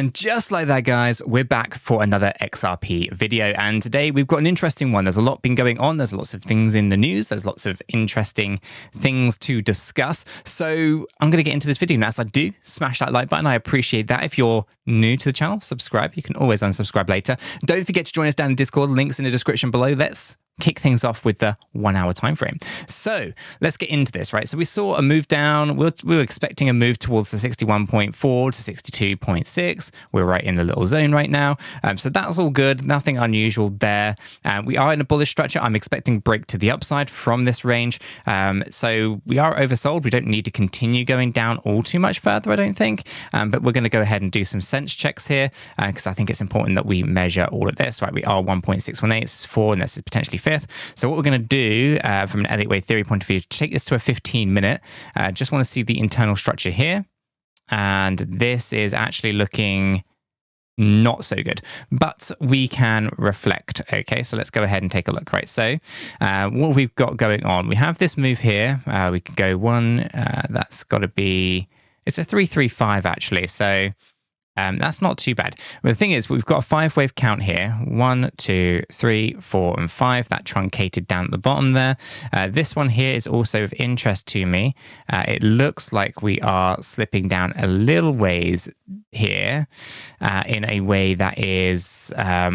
And just like that, guys, we're back for another XRP video. And today we've got an interesting one. There's a lot been going on. There's lots of things in the news. There's lots of interesting things to discuss. So I'm going to get into this video. And as I do, smash that like button. I appreciate that. If you're new to the channel, subscribe. You can always unsubscribe later. Don't forget to join us down in Discord. Links in the description below. Let's kick things off with the 1 hour time frame. So let's get into this, right? So we saw a move down. We were expecting a move towards the 61.4 to 62.6. We're right in the little zone right now. So that's all good. Nothing unusual there. We are in a bullish structure. I'm expecting break to the upside from this range. So we are oversold. We don't need to continue going down all too much further, I don't think. But we're going to go ahead and do some sense checks here because I think it's important that we measure all of this, right? We are 1.618, and this is potentially fifth. So what we're going to do from an Elliott wave theory point of view, to take this to a 15-minute, just want to see the internal structure here. And this is actually looking not so good, but we can reflect. Okay, so let's go ahead and take a look, right? So what we've got going on, we have this move here. We can go one, that's got to be, it's a 335 actually. So that's not too bad. But the thing is, we've got a 5-wave count here. 1, 2, 3, 4, and 5. That truncated down at the bottom there. This one here is also of interest to me. It looks like we are slipping down a little ways here in a way that is, how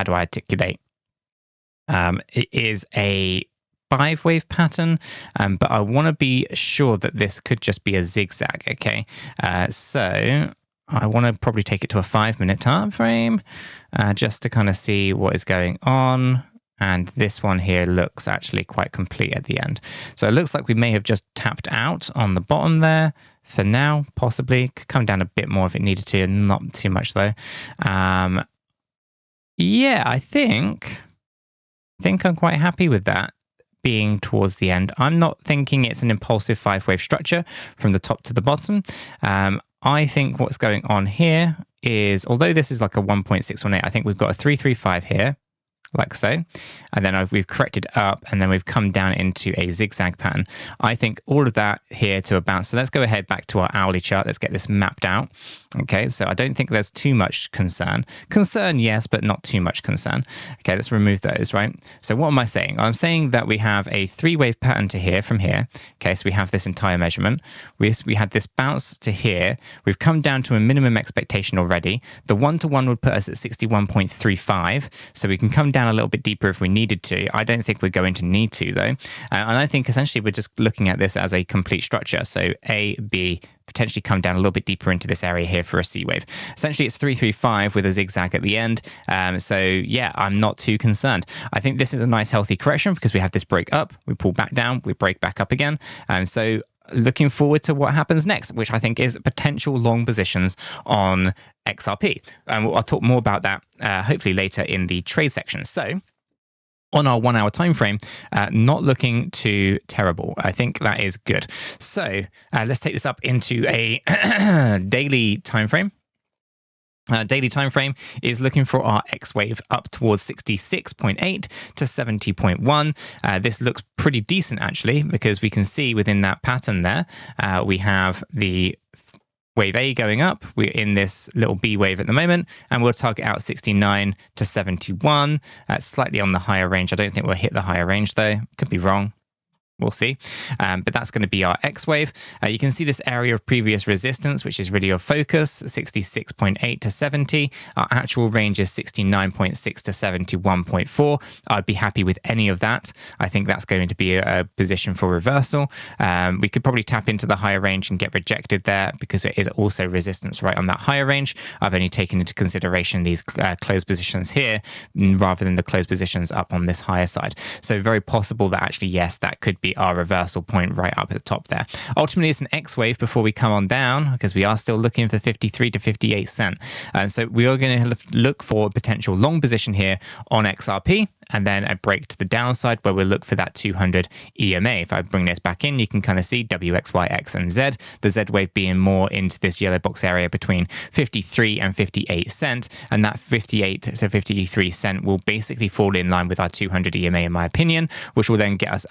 do I articulate? It is a 5-wave pattern, but I want to be sure that this could just be a zigzag. Okay, so I want to probably take it to a 5-minute time frame just to kind of see what is going on. And this one here looks actually quite complete at the end. So it looks like we may have just tapped out on the bottom there for now, possibly. Could come down a bit more if it needed to, not too much though. Yeah, I think I'm quite happy with that being towards the end. I'm not thinking it's an impulsive 5-wave structure from the top to the bottom. I think what's going on here is, although this is like a 1.618, I think we've got a 335 here, like so, and then we've corrected up, and then we've come down into a zigzag pattern. I think all of that here to a bounce. So let's go ahead back to our hourly chart. Let's get this mapped out. Okay, so I don't think there's too much concern. Concern, yes, but not too much concern. Okay, let's remove those, right? So what am I saying? I'm saying that we have a 3-wave pattern to here from here. Okay, so we have this entire measurement. We had this bounce to here. We've come down to a minimum expectation already. The 1-to-1 would put us at 61.35, so we can come down a little bit deeper if we needed to. I don't think we're going to need to, though. And I think essentially we're just looking at this as a complete structure. So A, B, potentially come down a little bit deeper into this area here for a C wave. Essentially, it's 335 with a zigzag at the end. So yeah, I'm not too concerned. I think this is a nice healthy correction because we have this break up, we pull back down, we break back up again. So looking forward to what happens next, which I think is potential long positions on XRP. And I'll talk more about that hopefully later in the trade section. So on our 1 hour time frame, not looking too terrible. I think that is good. So let's take this up into a daily time frame. Daily time frame is looking for our X wave up towards 66.8 to 70.1. This looks pretty decent actually, because we can see within that pattern there, we have the wave A going up. We're in this little B wave at the moment, and we'll target out 69 to 71. Slightly on the higher range. I don't think we'll hit the higher range though. Could be wrong. We'll see. But that's going to be our X wave. You can see this area of previous resistance, which is really your focus, 66.8 to 70. Our actual range is 69.6 to 71.4. I'd be happy with any of that. I think that's going to be a position for reversal. We could probably tap into the higher range and get rejected there because it is also resistance right on that higher range. I've only taken into consideration these closed positions here rather than the closed positions up on this higher side. So very possible that actually, yes, that could be our reversal point right up at the top there. Ultimately, it's an X wave before we come on down because we are still looking for 53 to 58 cent. So we are going to look for a potential long position here on XRP. and then a break to the downside where we'll look for that 200 EMA. If I bring this back in, you can kind of see W, X, Y, X, and Z. The Z wave being more into this yellow box area between 53 and 58 cent, and that 58 to 53 cent will basically fall in line with our 200 EMA in my opinion, which will then get us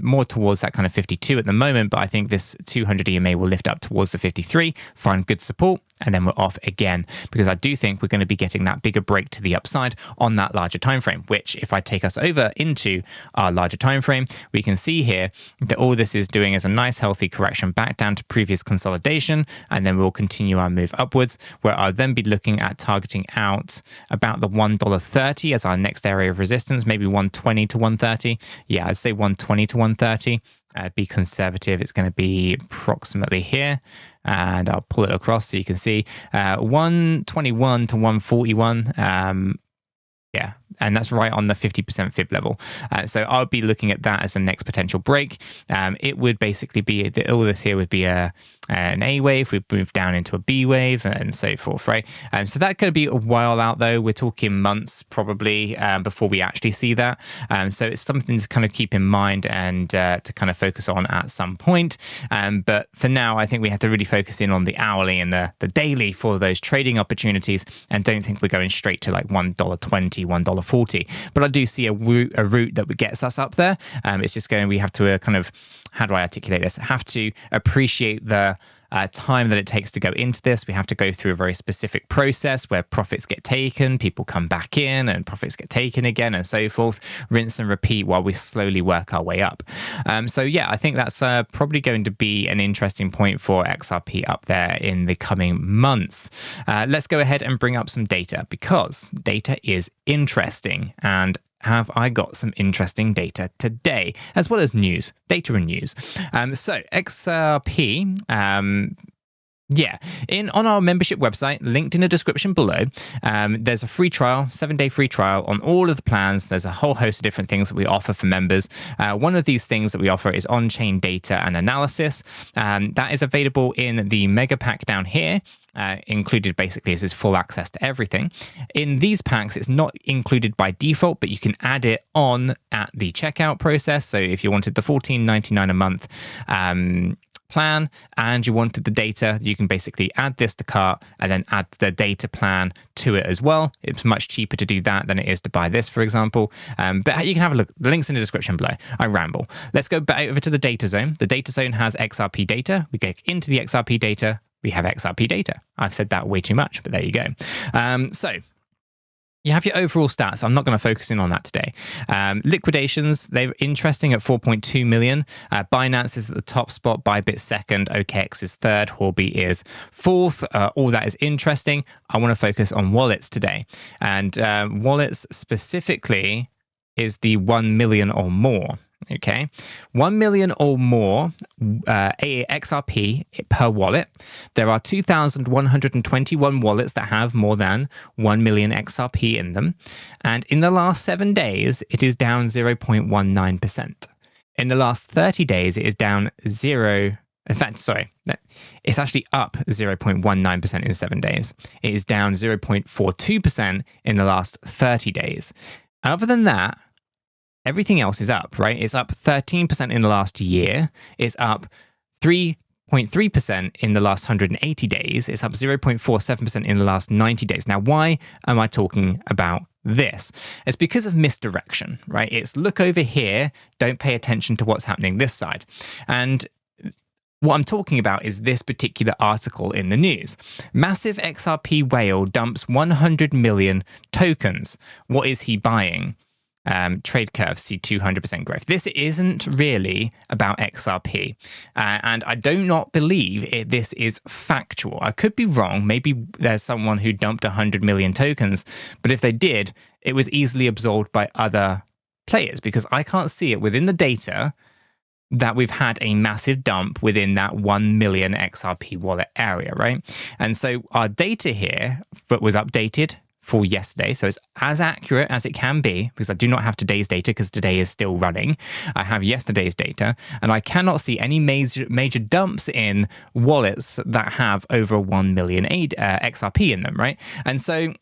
more towards that kind of 52 at the moment, but I think this 200 EMA will lift up towards the 53, find good support, and then we're off again, because I do think we're going to be getting that bigger break to the upside on that larger time frame, which if I take us over into our larger time frame, we can see here that all this is doing is a nice healthy correction back down to previous consolidation, and then we'll continue our move upwards, where I'll then be looking at targeting out about the $1.30 as our next area of resistance, maybe 120 to 130. Yeah, I'd say 120 to 130. Be conservative. It's going to be approximately here, and I'll pull it across so you can see 121 to 141. Yeah, and that's right on the 50% fib level. So I'll be looking at that as the next potential break. It would basically be, all this here would be an A wave. We've moved down into a B wave and so forth, right? So that could be a while out though. We're talking months probably before we actually see that. So it's something to kind of keep in mind and to kind of focus on at some point. But for now, I think we have to really focus in on the hourly and the daily for those trading opportunities, and don't think we're going straight to like $1.20, $1.40. But I do see a route that gets us up there. It's just we have to kind of, how do I articulate this? Have to appreciate the time that it takes to go into this. We have to go through a very specific process where profits get taken, people come back in, and profits get taken again, and so forth. Rinse and repeat while we slowly work our way up. So yeah, I think that's probably going to be an interesting point for XRP up there in the coming months. Let's go ahead and bring up some data, because data is interesting, and have I got some interesting data today, as well as news, data and news. So XRP, on our membership website, linked in the description below, there's a free trial, 7-day free trial on all of the plans. There's a whole host of different things that we offer for members. One of these things that we offer is on-chain data and analysis. That is available in the mega pack down here. Included basically is full access to everything. In these packs, it's not included by default, but you can add it on at the checkout process. So if you wanted the $14.99 a month plan and you wanted the data, you can basically add this to cart and then add the data plan to it as well. It's much cheaper to do that than it is to buy this, for example. But you can have a look. The link's in the description below. I ramble. Let's go back over to the data zone. The data zone has XRP data. We go into the XRP data. We have XRP data. I've said that way too much, but there you go. So you have your overall stats. I'm not going to focus in on that today. Liquidations, they're interesting at 4.2 million. Binance is at the top spot, Bybit second, OKX is third, Huobi is fourth. All that is interesting. I want to focus on wallets today. And wallets specifically is the 1 million or more. Okay, 1 million or more XRP per wallet. There are 2,121 wallets that have more than 1 million XRP in them. And in the last 7 days, it is down 0.19%. In the last 30 days, it is down it's actually up 0.19% in 7 days. It is down 0.42% in the last 30 days. Other than that, everything else is up, right? It's up 13% in the last year. It's up 3.3% in the last 180 days. It's up 0.47% in the last 90 days. Now, why am I talking about this? It's because of misdirection, right? It's look over here, don't pay attention to what's happening this side. And what I'm talking about is this particular article in the news. Massive XRP whale dumps 100 million tokens. What is he buying? Trade curves see 200% growth. This isn't really about XRP, and I do not believe this is factual. I could be wrong. Maybe there's someone who dumped 100 million tokens, but if they did, it was easily absorbed by other players, because I can't see it within the data that we've had a massive dump within that 1 million XRP wallet area, right? And so our data here was updated for yesterday, so it's as accurate as it can be, because I do not have today's data because today is still running. I have yesterday's data, and I cannot see any major dumps in wallets that have over 1 million XRP in them, right? And so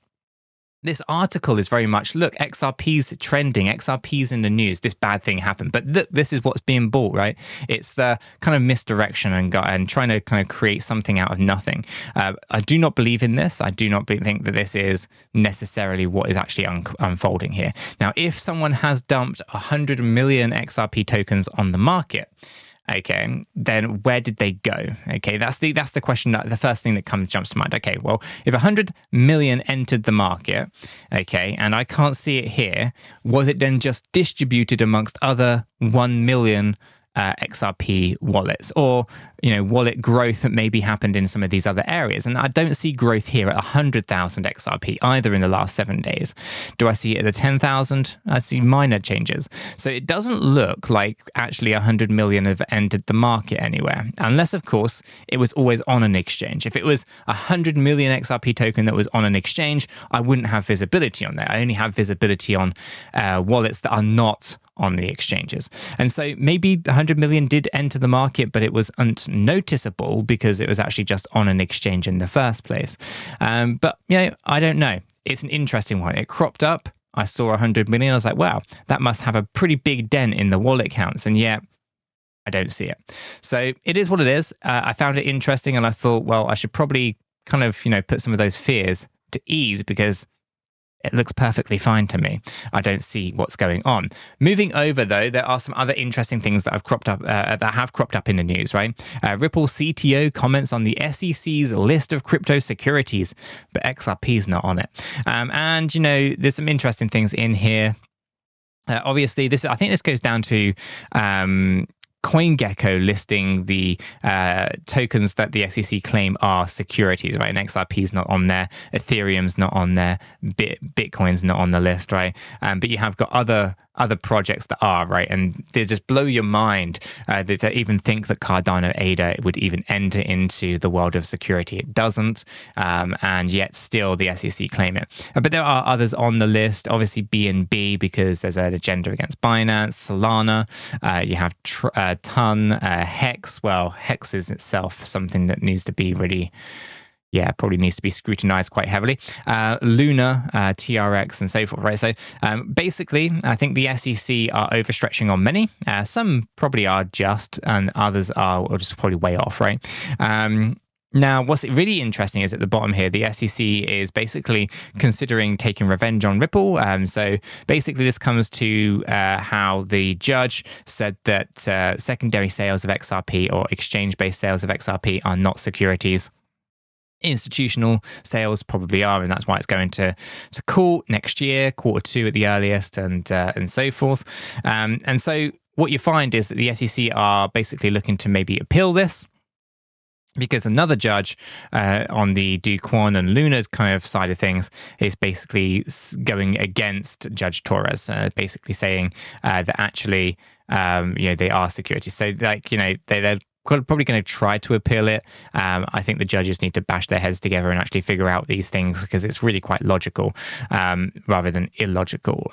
this article is very much, look, XRP's trending, XRP's in the news, this bad thing happened. But look, this is what's being bought, right? It's the kind of misdirection and trying to kind of create something out of nothing. I do not believe in this. I do not think that this is necessarily what is actually unfolding here. Now, if someone has dumped 100 million XRP tokens on the market, okay, then where did they go? Okay, that's the question, that the first thing that jumps to mind. Okay, well, if 100 million entered the market, okay, and I can't see it here, was it then just distributed amongst other 1 million XRP wallets, or wallet growth that maybe happened in some of these other areas? And I don't see growth here at 100,000 XRP either in the last 7 days. Do I see it at the 10,000? I see minor changes. So it doesn't look like actually 100 million have entered the market anywhere, unless of course it was always on an exchange. If it was 100 million XRP token that was on an exchange, I wouldn't have visibility on that. I only have visibility on wallets that are not on the exchanges. And so maybe 100 million did enter the market, but it was unnoticeable because it was actually just on an exchange in the first place. But I don't know. It's an interesting one. It cropped up. I saw 100 million. I was like, wow, that must have a pretty big dent in the wallet counts. And yet I don't see it. So it is what it is. I found it interesting, and I thought, well, I should probably kind of, put some of those fears to ease, because it looks perfectly fine to me. I don't see what's going on. Moving over, though, there are some other interesting things that have cropped up in the news, right? Ripple CTO comments on the SEC's list of crypto securities, but XRP is not on it. And there's some interesting things in here. Obviously, I think this goes down to CoinGecko listing the tokens that the SEC claim are securities, right? And XRP's not on there, Ethereum's not on there, Bitcoin's not on the list, right? But you have got other projects that are, right? And they just blow your mind that even think that Cardano ADA would even enter into the world of security. It doesn't, and yet still the SEC claim it. But there are others on the list, obviously BNB, because there's an agenda against Binance, Solana, you have Ton, Hex. Well, Hex is itself something that needs to be really, probably needs to be scrutinized quite heavily. Luna, TRX, and so forth, right? So basically, I think the SEC are overstretching on many. Some probably are just, and others are just probably way off, right? Now, what's really interesting is at the bottom here, the SEC is basically considering taking revenge on Ripple. So basically, this comes to how the judge said that secondary sales of XRP or exchange-based sales of XRP are not securities. Institutional sales probably are, and that's why it's going to court next year, Q2 at the earliest, and so forth. And so what you find is that the SEC are basically looking to maybe appeal this, because another judge on the Do Kwon and Luna kind of side of things is basically going against Judge Torres, basically saying that actually, they are securities. So they're probably going to try to appeal it. I think the judges need to bash their heads together and actually figure out these things, because it's really quite logical rather than illogical,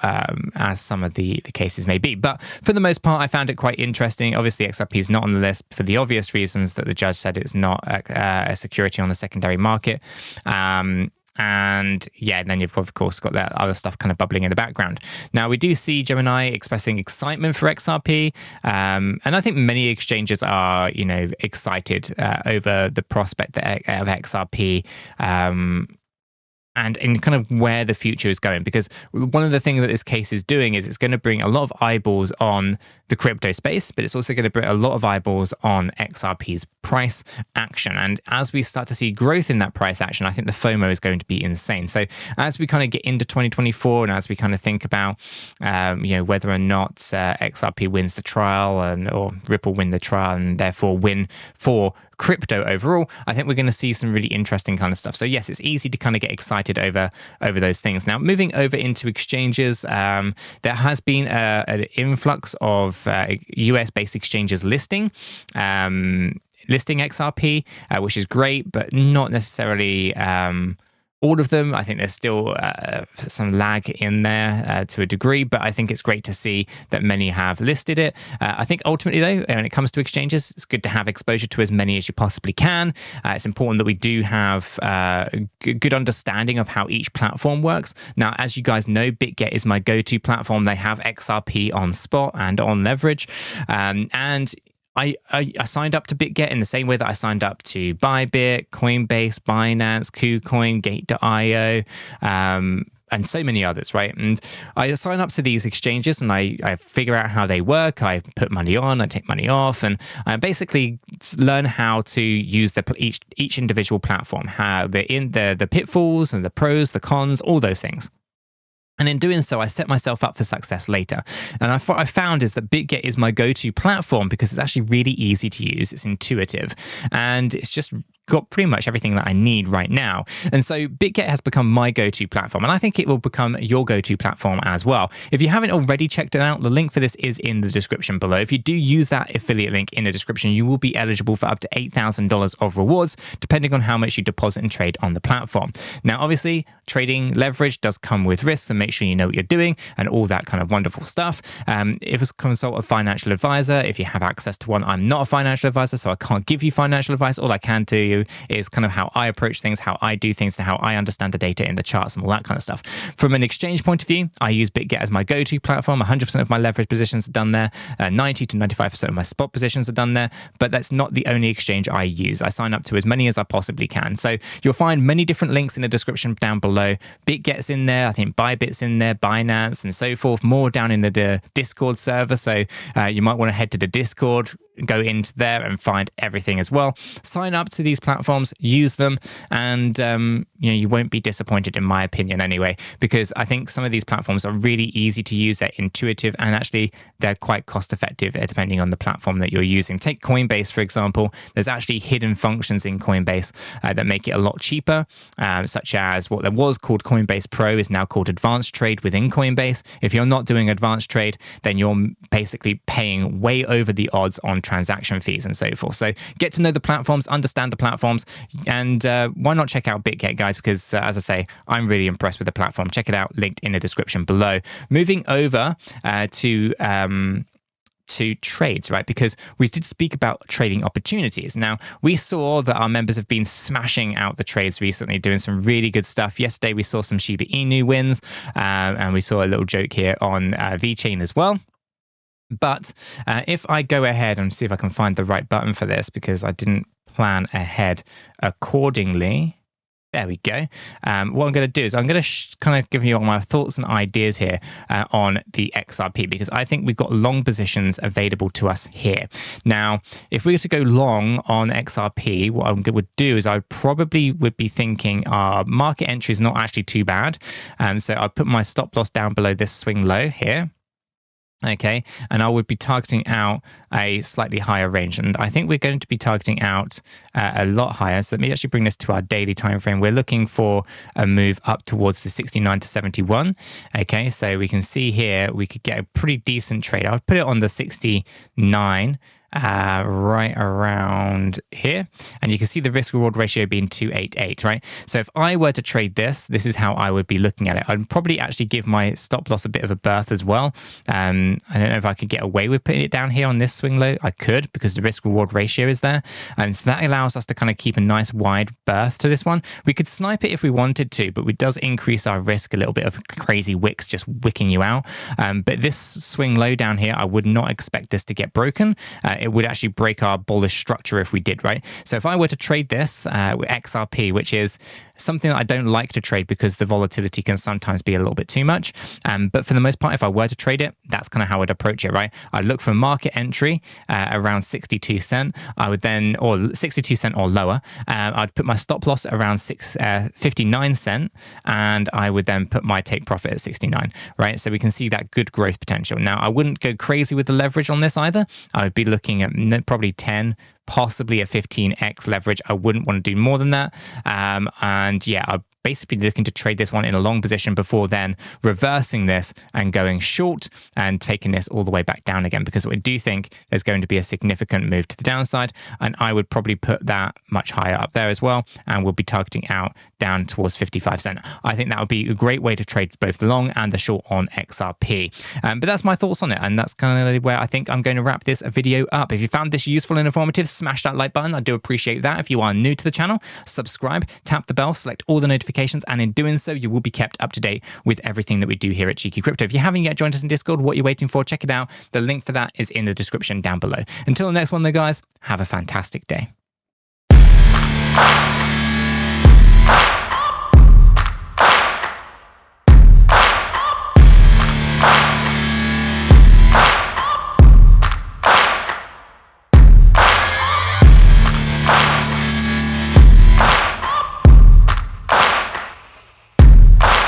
as some of the cases may be. But for the most part, I found it quite interesting. Obviously, XRP is not on the list for the obvious reasons that the judge said it's not a security on the secondary market. And then you've of course got that other stuff kind of bubbling in the background. Now, we do see Gemini expressing excitement for XRP, and I think many exchanges are, excited over the prospect of XRP. And in kind of where the future is going, because one of the things that this case is doing is it's going to bring a lot of eyeballs on the crypto space, but it's also going to bring a lot of eyeballs on XRP's price action. And as we start to see growth in that price action, I think the FOMO is going to be insane. So as we kind of get into 2024, and as we kind of think about, whether or not XRP wins the trial or Ripple win the trial and therefore win for crypto overall, I think we're going to see some really interesting kind of stuff. So yes, it's easy to kind of get excited over those things. Now, moving over into exchanges, there has been an influx of US-based exchanges listing XRP, which is great, but not necessarily all of them. I think there's still some lag in there to a degree, but I think it's great to see that many have listed it. I think ultimately, though, when it comes to exchanges, it's good to have exposure to as many as you possibly can. It's important that we do have a good understanding of how each platform works. Now, as you guys know, 𝗕𝗘𝗪 is my go-to platform. They have XRP on spot and on leverage, and I signed up to 𝗕𝗘𝗪 in the same way that I signed up to Bybit, Coinbase, Binance, KuCoin, Gate.io, and so many others, right? And I sign up to these exchanges and I figure out how they work. I put money on, I take money off, and I basically learn how to use each individual platform, how the pitfalls and the pros, the cons, all those things. And in doing so, I set myself up for success later. And what I found is that 𝗕𝗘𝗪 is my go-to platform because it's actually really easy to use. It's intuitive, and it's just got pretty much everything that I need right now. And so 𝗕𝗘𝗪 has become my go-to platform, and I think it will become your go-to platform as well. If you haven't already checked it out, the link for this is in the description below. If you do use that affiliate link in the description, you will be eligible for up to $8,000 of rewards, depending on how much you deposit and trade on the platform. Now, obviously, trading leverage does come with risks, and make sure you know what you're doing and all that kind of wonderful stuff. If it's consult a financial advisor, if you have access to one. I'm not a financial advisor, so I can't give you financial advice. All I can tell you is kind of how I approach things, how I do things, and how I understand the data in the charts and all that kind of stuff. From an exchange point of view, I use 𝗕𝗘𝗪 as my go-to platform. 100% of my leverage positions are done there. 90 to 95% of my spot positions are done there, but that's not the only exchange I use. I sign up to as many as I possibly can. So you'll find many different links in the description down below. 𝗕𝗘𝗪's in there. I think Bybit's in there, Binance, and so forth. More down in the Discord server. So you might want to head to the Discord, go into there and find everything as well. Sign up to these platforms, use them, and you won't be disappointed, in my opinion anyway, because I think some of these platforms are really easy to use. They're intuitive, and actually they're quite cost effective depending on the platform that you're using. Take Coinbase, for example. There's actually hidden functions in Coinbase that make it a lot cheaper, such as what there was called Coinbase Pro is now called Advanced Trade within Coinbase. If you're not doing Advanced Trade, then you're basically paying way over the odds on transaction fees and so forth. So get to know the platforms, understand the platforms, and why not check out 𝗕𝗘𝗪, guys, because as I say, I'm really impressed with the platform. Check it out, linked in the description below. Moving over to trades, right? Because we did speak about trading opportunities. Now, we saw that our members have been smashing out the trades recently, doing some really good stuff. Yesterday, we saw some Shiba Inu wins, and we saw a little joke here on VeChain as well. But if I go ahead and see if I can find the right button for this, because I didn't plan ahead accordingly. There we go. What I'm going to do is I'm going to kind of give you all my thoughts and ideas here on the XRP, because I think we've got long positions available to us here. Now, if we were to go long on XRP, what I would do is I probably would be thinking our market entry is not actually too bad. So I'll put my stop loss down below this swing low here. Okay, and I would be targeting out a slightly higher range, and I think we're going to be targeting out a lot higher. So let me actually bring this to our daily time frame. We're looking for a move up towards the 69 to 71. Okay, so we can see here we could get a pretty decent trade. I'll put it on the 69. Right around here, and you can see the risk reward ratio being 288, right? So if I were to trade this is how I would be looking at it. I'd probably actually give my stop loss a bit of a berth as well. I don't know if I could get away with putting it down here on this swing low. I could, because the risk reward ratio is there, and so that allows us to kind of keep a nice wide berth to this one. We could snipe it if we wanted to, but it does increase our risk a little bit of crazy wicks just wicking you out. But this swing low down here, I would not expect this to get broken. It would actually break our bullish structure if we did, right? So if I were to trade this with XRP, which is something that I don't like to trade because the volatility can sometimes be a little bit too much. But for the most part, if I were to trade it, that's kind of how I'd approach it, right? I'd look for market entry around 62 cent. I would then, or 62 cent or lower, I'd put my stop loss around 59 cent, and I would then put my take profit at 69, right? So we can see that good growth potential. Now, I wouldn't go crazy with the leverage on this either. I would be looking at probably 10, possibly a 15x leverage. I wouldn't want to do more than that. And yeah, I'd basically looking to trade this one in a long position before then reversing this and going short and taking this all the way back down again, because I do think there's going to be a significant move to the downside, and I would probably put that much higher up there as well, and we'll be targeting out down towards 55 cents. I think that would be a great way to trade both the long and the short on XRP. But that's my thoughts on it, and that's kind of where I think I'm going to wrap this video up. If you found this useful and informative, smash that like button. I do appreciate that. If you are new to the channel, subscribe, tap the bell, select all the notifications, and in doing so, you will be kept up to date with everything that we do here at Cheeky Crypto. If you haven't yet joined us in Discord, what you're waiting for, check it out. The link for that is in the description down below. Until the next one though, guys, have a fantastic day.